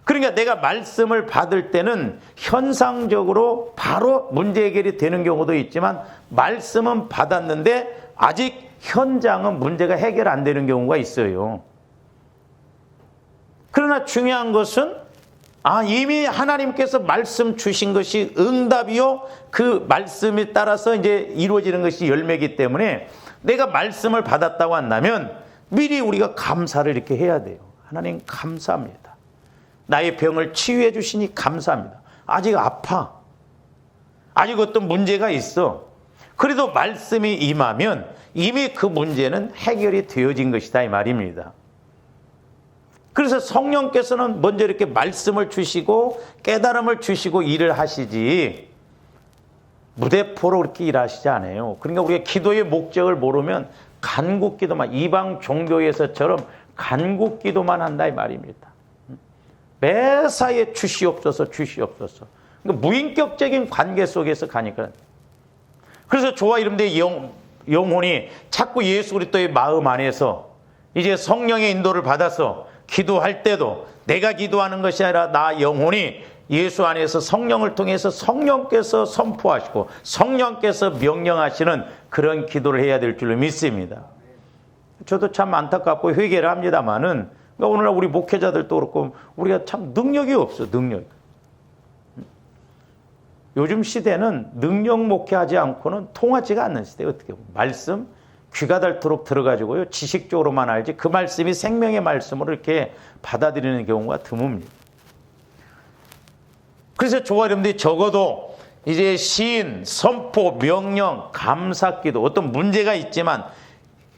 그러니까 내가 말씀을 받을 때는 현상적으로 바로 문제 해결이 되는 경우도 있지만, 말씀은 받았는데 아직 현장은 문제가 해결 안 되는 경우가 있어요. 그러나 중요한 것은 이미 하나님께서 말씀 주신 것이 응답이요, 그 말씀에 따라서 이제 이루어지는 것이 열매이기 때문에 내가 말씀을 받았다고 한다면 미리 우리가 감사를 이렇게 해야 돼요. 하나님 감사합니다. 나의 병을 치유해 주시니 감사합니다. 아직 아파. 아직 어떤 문제가 있어. 그래도 말씀이 임하면 이미 그 문제는 해결이 되어진 것이다 이 말입니다. 그래서 성령께서는 먼저 이렇게 말씀을 주시고 깨달음을 주시고 일을 하시지, 무대포로 그렇게 일하시지 않아요. 그러니까 우리가 기도의 목적을 모르면 간구기도만, 이방 종교에서처럼 간구기도만 한다 이 말입니다. 매사에 주시옵소서. 그러니까 무인격적인 관계 속에서 가니까. 그래서 저와 여러분들의 영혼이 자꾸 예수 그리스도의 마음 안에서 이제 성령의 인도를 받아서 기도할 때도 내가 기도하는 것이 아니라 나 영혼이 예수 안에서 성령을 통해서 성령께서 선포하시고 성령께서 명령하시는 그런 기도를 해야 될 줄로 믿습니다. 저도 참 안타깝고 회개를 합니다만은, 그러니까 오늘날 우리 목회자들도 그렇고 우리가 참 능력이 없어, 능력. 요즘 시대는 능력 목회하지 않고는 통하지가 않는 시대예요. 어떻게 보면. 말씀 귀가 닳도록 들어가지고요. 지식적으로만 알지 그 말씀이 생명의 말씀으로 이렇게 받아들이는 경우가 드뭅니다. 그래서 저와 여러분들이 적어도 이제 시인, 선포, 명령, 감사기도 어떤 문제가 있지만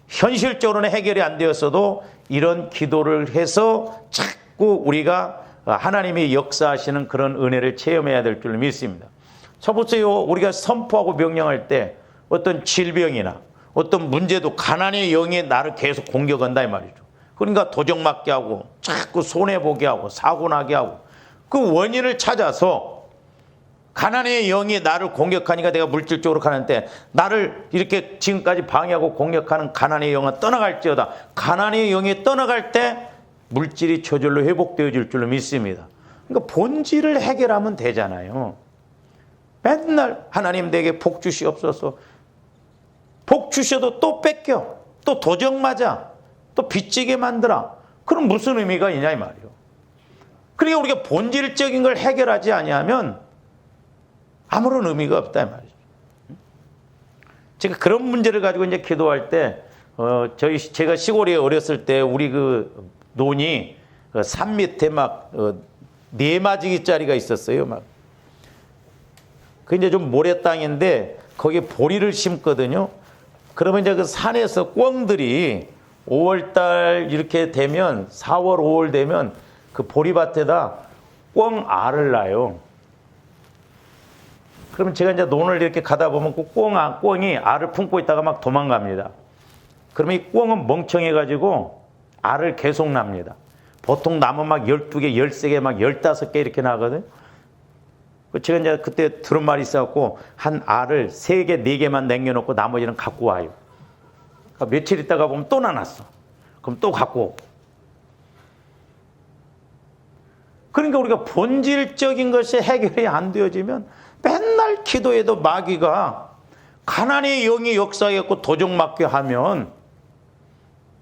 현실적으로는 해결이 안 되었어도 이런 기도를 해서 자꾸 우리가 하나님이 역사하시는 그런 은혜를 체험해야 될 줄 믿습니다. 저 보세요. 우리가 선포하고 명령할 때 어떤 질병이나 어떤 문제도 가난의 영이 나를 계속 공격한다 이 말이죠. 그러니까 도적맞게 하고 자꾸 손해보게 하고 사고나게 하고 그 원인을 찾아서 가난의 영이 나를 공격하니까 내가 물질적으로 가는데 나를 이렇게 지금까지 방해하고 공격하는 가난의 영은 떠나갈지어다. 가난의 영이 떠나갈 때 물질이 저절로 회복되어질 줄로 믿습니다. 그러니까 본질을 해결하면 되잖아요. 맨날 하나님 내게 복 주시옵소서. 복 주셔도 또 뺏겨. 또 도적 맞아. 또 빚지게 만들어. 그럼 무슨 의미가 있냐 이 말이에요. 그러니까 우리가 본질적인 걸 해결하지 아니하면 아무런 의미가 없다 이 말이죠. 제가 그런 문제를 가지고 이제 기도할 때 제가 시골에 어렸을 때 우리 그 논이 산 밑에 막 4마지기짜리가 있었어요. 막. 그 이제 좀 모래 땅인데 거기에 보리를 심거든요. 그러면 이제 그 산에서 꿩들이 5월달 이렇게 되면 4월, 5월 되면 그 보리밭에다 꿩 알을 낳아요. 그러면 제가 이제 논을 이렇게 가다 보면 그 꿩이 알을 품고 있다가 막 도망갑니다. 그러면 이 꿩은 멍청해가지고 알을 계속 납니다. 보통 나면 막 12개, 13개, 막 15개 이렇게 나거든요. 제가 이제 그때 들은 말이 있어갖고 한 알을 3개, 4개만 남겨놓고 나머지는 갖고 와요. 그러니까 며칠 있다가 보면 또 나눴어. 그럼 또 갖고 오고. 그러니까 우리가 본질적인 것이 해결이 안 되어지면 맨날 기도해도 마귀가 가난의 영이 역사했고 도적맞게 하면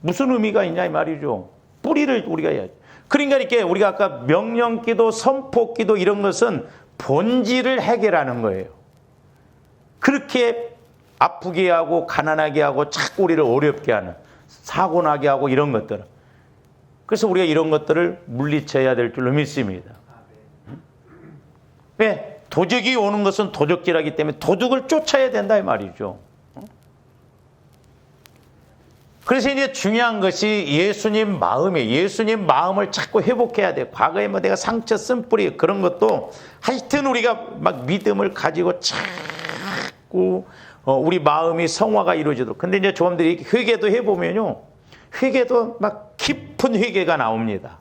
무슨 의미가 있냐 이 말이죠. 뿌리를 우리가 해야지. 그러니까 이렇게 우리가 아까 명령기도, 선포기도 이런 것은 본질을 해결하는 거예요. 그렇게 아프게 하고 가난하게 하고 자꾸 우리를 어렵게 하는 사고나게 하고 이런 것들은. 그래서 우리가 이런 것들을 물리쳐야 될 줄로 믿습니다. 왜? 도적이 오는 것은 도적질하기 때문에 도둑을 쫓아야 된다 이 말이죠. 그래서 이제 중요한 것이 예수님 마음이에요. 예수님 마음을 자꾸 회복해야 돼요. 과거에 뭐 내가 상처 쓴 뿌리 그런 것도 하여튼 우리가 막 믿음을 가지고 자꾸 우리 마음이 성화가 이루어지도록. 근데 이제 조원들이 회개도 해보면요. 회개도 막 깊은 회개가 나옵니다.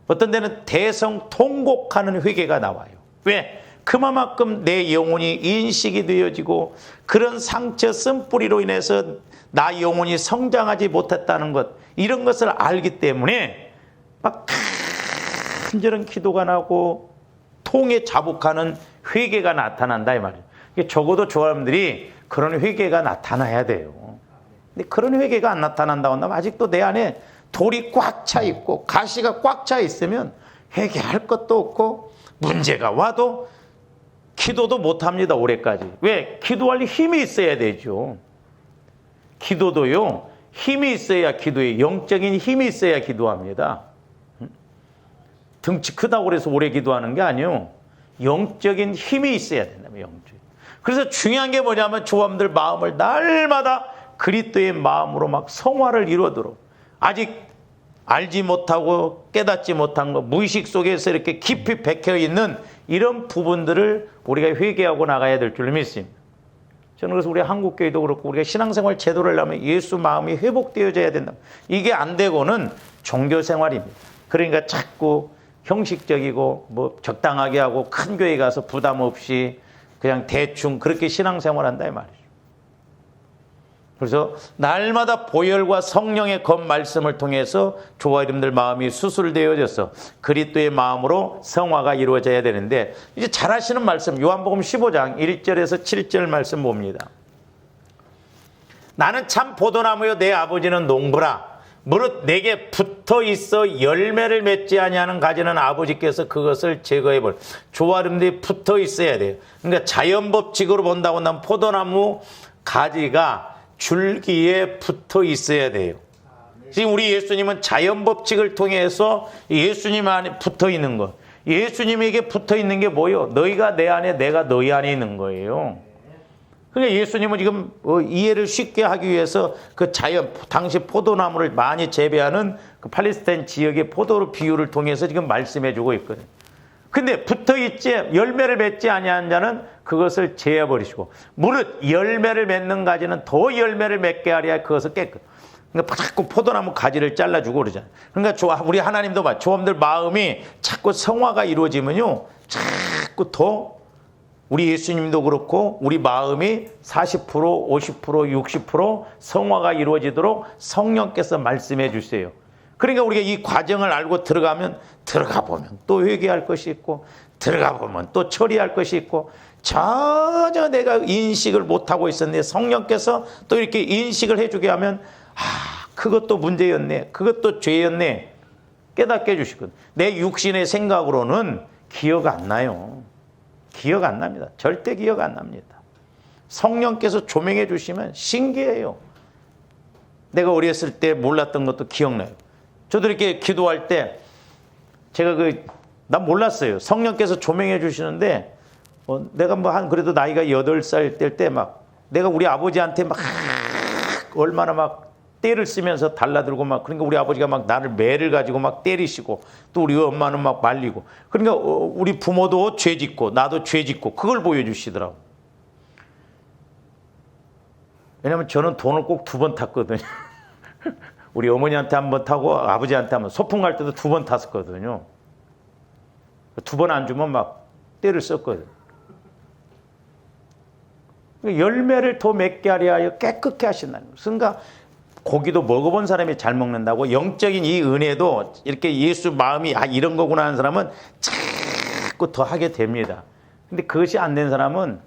어떤 데는 대성통곡하는 회개가 나와요. 왜? 그만큼 내 영혼이 인식이 되어지고 그런 상처 쓴 뿌리로 인해서 나 영혼이 성장하지 못했다는 것 이런 것을 알기 때문에 막 간절한 기도가 나고 통에 자복하는 회개가 나타난다 이 말이에요. 적어도 저 사람들이 그런 회개가 나타나야 돼요. 근데 그런 회개가 안 나타난다고 한다면 아직도 내 안에 돌이 꽉 차 있고 가시가 꽉 차 있으면 회개할 것도 없고 문제가 와도 기도도 못합니다. 올해까지. 왜? 기도할 힘이 있어야 되죠. 기도도요. 힘이 있어야 기도해. 영적인 힘이 있어야 기도합니다. 등치 크다고 해서 오래 기도하는 게 아니에요. 영적인 힘이 있어야 된다면 영적인. 그래서 중요한 게 뭐냐면 조함들 마음을 날마다 그리스도의 마음으로 막 성화를 이루도록 아직 알지 못하고 깨닫지 못한 것 무의식 속에서 이렇게 깊이 박혀있는 이런 부분들을 우리가 회개하고 나가야 될 줄 믿습니다. 저는 그래서 우리 한국교회도 그렇고 우리가 신앙생활 제도를 하면 예수 마음이 회복되어져야 된다. 이게 안 되고는 종교생활입니다. 그러니까 자꾸 형식적이고 뭐 적당하게 하고 큰 교회 가서 부담 없이 그냥 대충 그렇게 신앙생활한다 이 말이죠. 그래서 날마다 보혈과 성령의 겉 말씀을 통해서 저와 여러분들 마음이 수술되어져서 그리스도의 마음으로 성화가 이루어져야 되는데 이제 잘 아시는 말씀 요한복음 15장 1절에서 7절 말씀 봅니다. 나는 참 포도나무요 내 아버지는 농부라. 무릇 내게 붙어 있어 열매를 맺지 아니하는 가지는 아버지께서 그것을 제거해 버려. 조아름들이 붙어 있어야 돼요. 그러니까 자연 법칙으로 본다고 하면 포도나무 가지가 줄기에 붙어 있어야 돼요. 지금 우리 예수님은 자연 법칙을 통해서 예수님 안에 붙어 있는 거. 예수님에게 붙어 있는 게 뭐예요? 너희가 내 안에, 내가 너희 안에 있는 거예요. 그러니까 예수님은 지금 이해를 쉽게 하기 위해서 그 자연, 당시 포도나무를 많이 재배하는 그 팔레스타인 지역의 포도로 비유를 통해서 지금 말씀해 주고 있거든요. 근데 붙어 있지, 열매를 맺지 아니한 자는 그것을 제어 버리시고, 무릇 열매를 맺는 가지는 더 열매를 맺게 하리야 그것을 깨끗. 그러니까 자꾸 포도나무 가지를 잘라주고 그러잖아요. 그러니까 우리 하나님도 봐. 조함들 마음이 자꾸 성화가 이루어지면요, 자꾸 더 우리 예수님도 그렇고 우리 마음이 40%, 50%, 60% 성화가 이루어지도록 성령께서 말씀해 주세요. 그러니까 우리가 이 과정을 알고 들어가 보면 또 회개할 것이 있고, 들어가 보면 또 처리할 것이 있고, 전혀 내가 인식을 못하고 있었는데 성령께서 또 이렇게 인식을 해주게 하면, 그것도 문제였네, 그것도 죄였네 깨닫게 해주시거든. 내 육신의 생각으로는 기억 안 나요. 기억 안 납니다. 절대 기억 안 납니다. 성령께서 조명해 주시면 신기해요. 내가 어렸을 때 몰랐던 것도 기억나요. 저도 이렇게 기도할 때 제가 난 몰랐어요. 성령께서 조명해 주시는데 내가 그래도 나이가 8살 될 때 내가 우리 아버지한테 얼마나 떼를 쓰면서 달라들고 그러니까 우리 아버지가 나를 매를 가지고 때리시고, 또 우리 엄마는 말리고, 그러니까 우리 부모도 죄 짓고 나도 죄 짓고 그걸 보여주시더라고. 왜냐면 저는 돈을 꼭 2번 탔거든요. 우리 어머니한테 1번 타고 아버지한테 한번, 소풍 갈 때도 2번 탔었거든요. 2번 안 주면 떼를 썼거든요. 열매를 더 맺게 하려 하여 깨끗게 하신다는 거예요. 그러니까 고기도 먹어본 사람이 잘 먹는다고, 영적인 이 은혜도 이렇게 예수 마음이 이런 거구나 하는 사람은 자꾸 더 하게 됩니다. 근데 그것이 안 된 사람은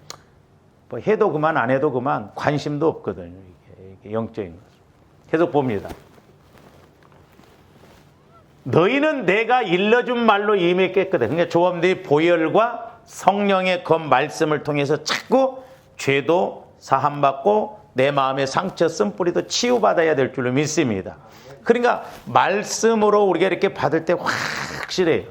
해도 그만 안 해도 그만 관심도 없거든요. 이게 영적인 것. 계속 봅니다. 너희는 내가 일러준 말로 이미 깨끗해. 그러니까 조함들이 보혈과 성령의 그 말씀을 통해서 자꾸 죄도 사함받고 내 마음의 상처 쓴뿌리도 치유받아야 될 줄로 믿습니다. 그러니까 말씀으로 우리가 이렇게 받을 때 확실해요.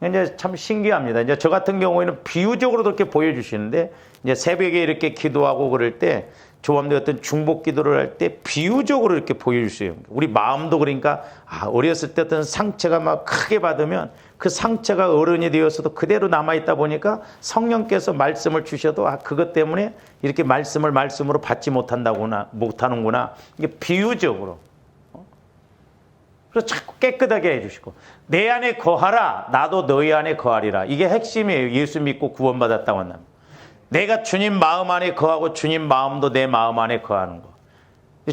이제 참 신기합니다. 이제 저 같은 경우에는 비유적으로도 이렇게 보여주시는데, 이제 새벽에 이렇게 기도하고 그럴 때, 조함들 같은 중복 기도를 할 때 비유적으로 이렇게 보여주세요. 우리 마음도 그러니까 어렸을 때 어떤 상처가 크게 받으면 그 상처가 어른이 되어서도 그대로 남아있다 보니까 성령께서 말씀을 주셔도 그것 때문에 이렇게 말씀으로 받지 못하는구나. 이게 비유적으로. 그래서 자꾸 깨끗하게 해주시고, 내 안에 거하라, 나도 너희 안에 거하리라. 이게 핵심이에요. 예수 믿고 구원받았다고 한다면. 내가 주님 마음 안에 거하고 주님 마음도 내 마음 안에 거하는 거.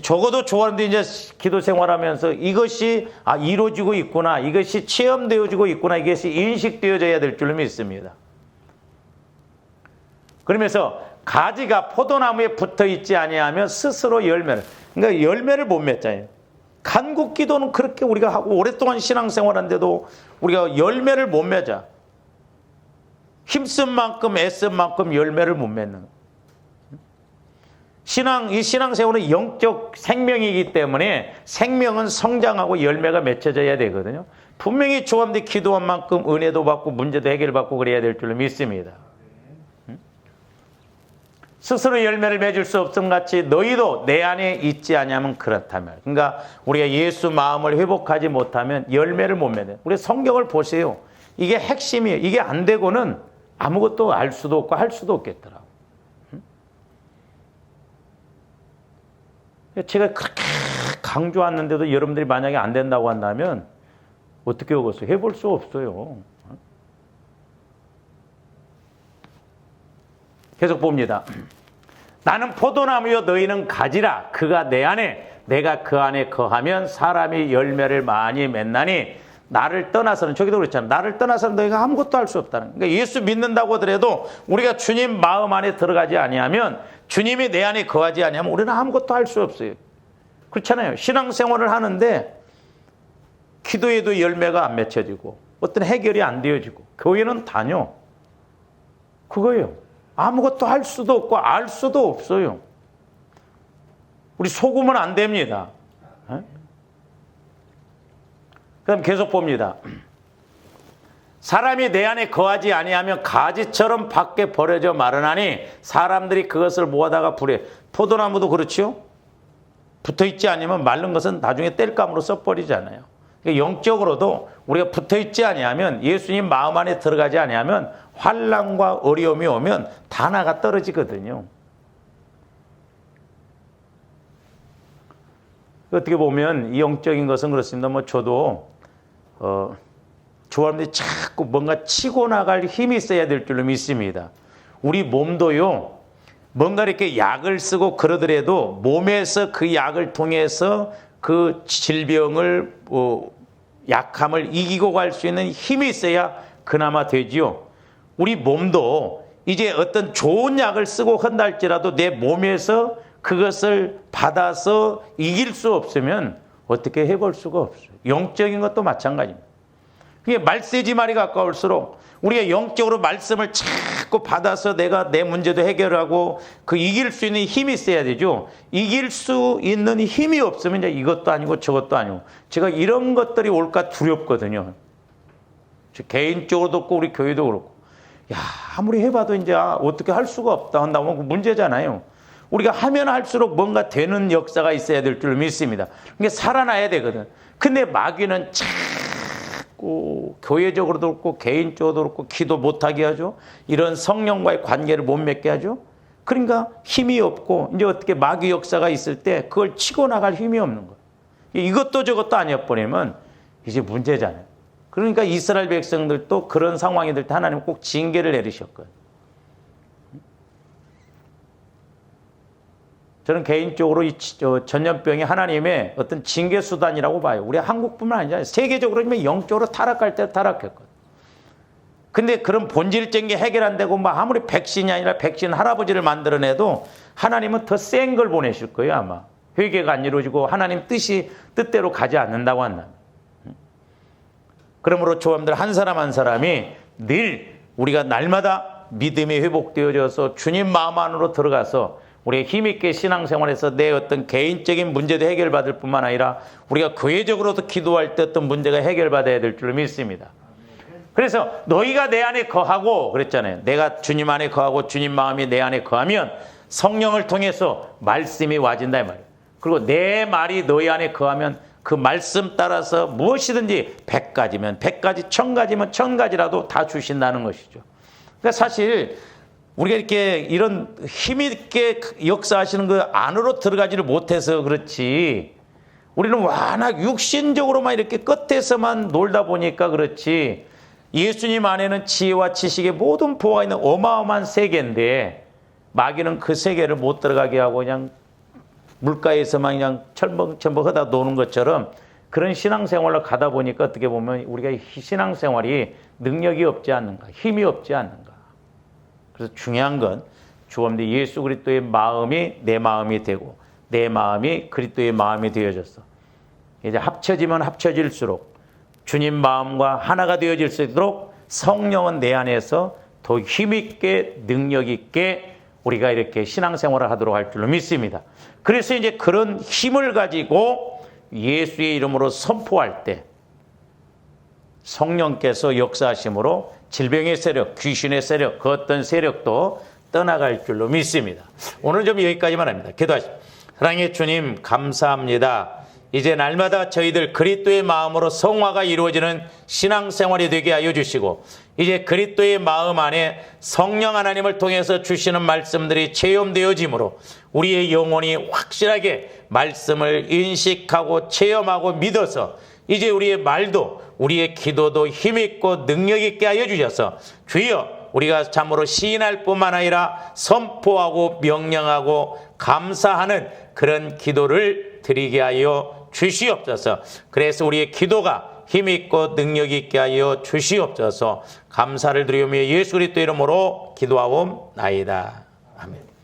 적어도 좋아하는데 이제 기도 생활하면서 이것이 이루어지고 있구나, 이것이 체험되어지고 있구나, 이것이 인식되어져야 될 줄로 믿습니다. 그러면서 가지가 포도나무에 붙어 있지 아니하면 스스로 그러니까 열매를 못 맺잖아요. 간국 기도는 그렇게 우리가 하고 오랫동안 신앙생활한데도 우리가 열매를 못 맺어. 힘쓴 만큼 애쓴 만큼 열매를 못 맺는. 이 신앙생활은 영적 생명이기 때문에 생명은 성장하고 열매가 맺혀져야 되거든요. 분명히 조함들이 기도한 만큼 은혜도 받고 문제도 해결받고 그래야 될 줄로 믿습니다. 스스로 열매를 맺을 수 없음 같이 너희도 내 안에 있지 아니하면 그렇다면. 그러니까 우리가 예수 마음을 회복하지 못하면 열매를 못 맺어요. 우리 성경을 보세요. 이게 핵심이에요. 이게 안 되고는 아무것도 알 수도 없고 할 수도 없겠더라고. 제가 그렇게 강조했는데도 여러분들이 만약에 안 된다고 한다면 어떻게 하겠어요? 해볼 수 없어요. 계속 봅니다. 나는 포도나무요 너희는 가지라. 그가 내 안에 내가 그 안에 거하면 사람이 열매를 많이 맺나니 나를 떠나서는, 저기도 그렇잖아요. 나를 떠나서는 너희가 아무것도 할 수 없다는. 그러니까 예수 믿는다고 하더라도 우리가 주님 마음 안에 들어가지 아니하면, 주님이 내 안에 거하지 아니하면 우리는 아무것도 할 수 없어요. 그렇잖아요. 신앙생활을 하는데 기도에도 열매가 안 맺혀지고 어떤 해결이 안 되어지고 교회는 다녀. 그거예요. 아무것도 할 수도 없고 알 수도 없어요. 우리 속으면 안 됩니다. 그럼 계속 봅니다. 사람이 내 안에 거하지 아니하면 가지처럼 밖에 버려져 마르나니 사람들이 그것을 모아다가 불에. 포도나무도 그렇죠. 붙어있지 않으면 마른 것은 나중에 땔감으로 써버리잖아요. 그러니까 영적으로도 우리가 붙어있지 아니하면, 예수님 마음 안에 들어가지 아니하면 환난과 어려움이 오면 다 나가 떨어지거든요. 어떻게 보면 이 영적인 것은 그렇습니다. 뭐 저도 좋아하는데 자꾸 뭔가 치고 나갈 힘이 있어야 될 줄로 믿습니다. 우리 몸도요, 뭔가 이렇게 약을 쓰고 그러더라도 몸에서 그 약을 통해서 그 질병을, 약함을 이기고 갈 수 있는 힘이 있어야 그나마 되지요. 우리 몸도 이제 어떤 좋은 약을 쓰고 한다 할지라도 내 몸에서 그것을 받아서 이길 수 없으면 어떻게 해볼 수가 없어요. 영적인 것도 마찬가지입니다. 그게 말세지 말이 가까울수록 우리가 영적으로 말씀을 자꾸 받아서 내가 내 문제도 해결하고 그 이길 수 있는 힘이 있어야 되죠. 이길 수 있는 힘이 없으면 이제 이것도 아니고 저것도 아니고, 제가 이런 것들이 올까 두렵거든요. 개인적으로도 그렇고 우리 교회도 그렇고, 야, 아무리 해봐도 이제 어떻게 할 수가 없다 한다면 그 문제잖아요. 우리가 하면 할수록 뭔가 되는 역사가 있어야 될 줄 믿습니다. 그게 살아나야 되거든. 근데 마귀는 자꾸 교회적으로도 그렇고 개인적으로도 그렇고 기도 못하게 하죠. 이런 성령과의 관계를 못 맺게 하죠. 그러니까 힘이 없고 이제 어떻게 마귀 역사가 있을 때 그걸 치고 나갈 힘이 없는 거예요. 이것도 저것도 아니어버리면 이제 문제잖아요. 그러니까 이스라엘 백성들도 그런 상황이 될 때 하나님은 꼭 징계를 내리셨거든요. 저는 개인적으로 이 전염병이 하나님의 어떤 징계 수단이라고 봐요. 우리 한국뿐만 아니라 세계적으로 영적으로 타락할 때 타락했거든. 근데 그런 본질적인 게 해결 안 되고 아무리 백신이 아니라 백신 할아버지를 만들어내도 하나님은 더 센 걸 보내실 거예요, 아마. 회개가 안 이루어지고 하나님 뜻대로 가지 않는다고 한다면. 그러므로 조함들 한 사람 한 사람이 늘 우리가 날마다 믿음이 회복되어져서 주님 마음 안으로 들어가서 우리가 힘있게 신앙생활에서 내 어떤 개인적인 문제도 해결받을 뿐만 아니라 우리가 교회적으로도 기도할 때 어떤 문제가 해결받아야 될 줄 믿습니다. 그래서 너희가 내 안에 거하고 그랬잖아요. 내가 주님 안에 거하고 주님 마음이 내 안에 거하면 성령을 통해서 말씀이 와진다 이 말이에요. 그리고 내 말이 너희 안에 거하면 그 말씀 따라서 무엇이든지 100가지면 100가지, 1000가지면 1000가지라도 다 주신다는 것이죠. 그러니까 사실 우리가 이렇게 이런 힘있게 역사하시는 그 안으로 들어가지를 못해서 그렇지, 우리는 워낙 육신적으로만 이렇게 끝에서만 놀다 보니까 그렇지, 예수님 안에는 지혜와 지식의 모든 보화가 있는 어마어마한 세계인데 마귀는 그 세계를 못 들어가게 하고 그냥 물가에서만 그냥 철벙철벙 하다 노는 것처럼 그런 신앙생활로 가다 보니까 어떻게 보면 우리가 신앙생활이 능력이 없지 않는가, 힘이 없지 않는가. 그래서 중요한 건 주옵대 예수 그리스도의 마음이 내 마음이 되고 내 마음이 그리스도의 마음이 되어졌어. 이제 합쳐지면 합쳐질수록 주님 마음과 하나가 되어질 수 있도록 성령은 내 안에서 더 힘있게 능력있게 우리가 이렇게 신앙생활을 하도록 할 줄로 믿습니다. 그래서 이제 그런 힘을 가지고 예수의 이름으로 선포할 때 성령께서 역사하심으로 질병의 세력, 귀신의 세력, 그 어떤 세력도 떠나갈 줄로 믿습니다. 오늘 좀 여기까지만 합니다. 기도하십시오. 사랑의 주님 감사합니다. 이제 날마다 저희들 그리스도의 마음으로 성화가 이루어지는 신앙생활이 되게 하여 주시고 이제 그리스도의 마음 안에 성령 하나님을 통해서 주시는 말씀들이 체험되어지므로 우리의 영혼이 확실하게 말씀을 인식하고 체험하고 믿어서 이제 우리의 말도 우리의 기도도 힘있고 능력있게 하여 주셔서 주여 우리가 참으로 시인할 뿐만 아니라 선포하고 명령하고 감사하는 그런 기도를 드리게 하여 주시옵소서. 그래서 우리의 기도가 힘있고 능력있게 하여 주시옵소서. 감사를 드리오며 예수 그리스도 이름으로 기도하옵나이다. 아멘.